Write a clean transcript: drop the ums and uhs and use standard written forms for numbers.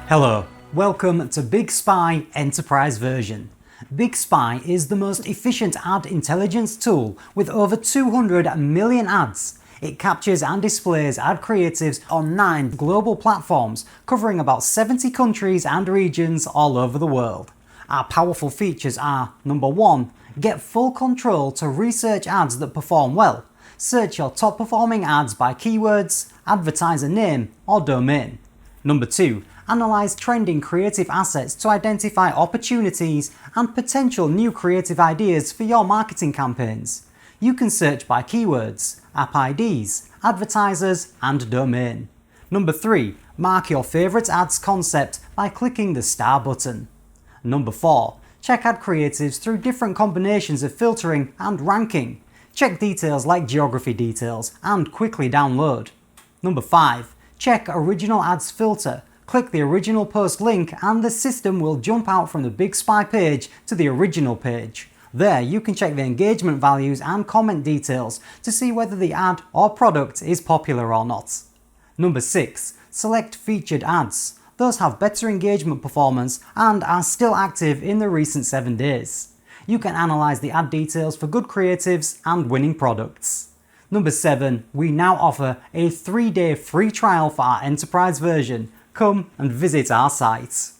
Hello, welcome to BigSpy Enterprise version. BigSpy is the most efficient ad intelligence tool with over 200 million ads. It captures and displays ad creatives on 9 global platforms covering about 70 countries and regions all over the world. Our powerful features are: number 1, get full control to research ads that perform well. Search your top performing ads by keywords, advertiser name or domain. Number 2, analyze trending creative assets to identify opportunities and potential new creative ideas for your marketing campaigns. You can search by keywords, app IDs, advertisers and domain. Number 3, mark your favorite ads concept by clicking the star button. Number 4, check ad creatives through different combinations of filtering and ranking. Check details like geography details and quickly download. Number 5, check original ads filter. Click the original post link and the system will jump out from the BigSpy page to the original page. There you can check the engagement values and comment details to see whether the ad or product is popular or not. Number 6, select featured ads. Those have better engagement performance and are still active in the recent 7 days. You can analyze the ad details for good creatives and winning products. Number 7, we now offer a 3-day free trial for our enterprise version. Come and visit our site.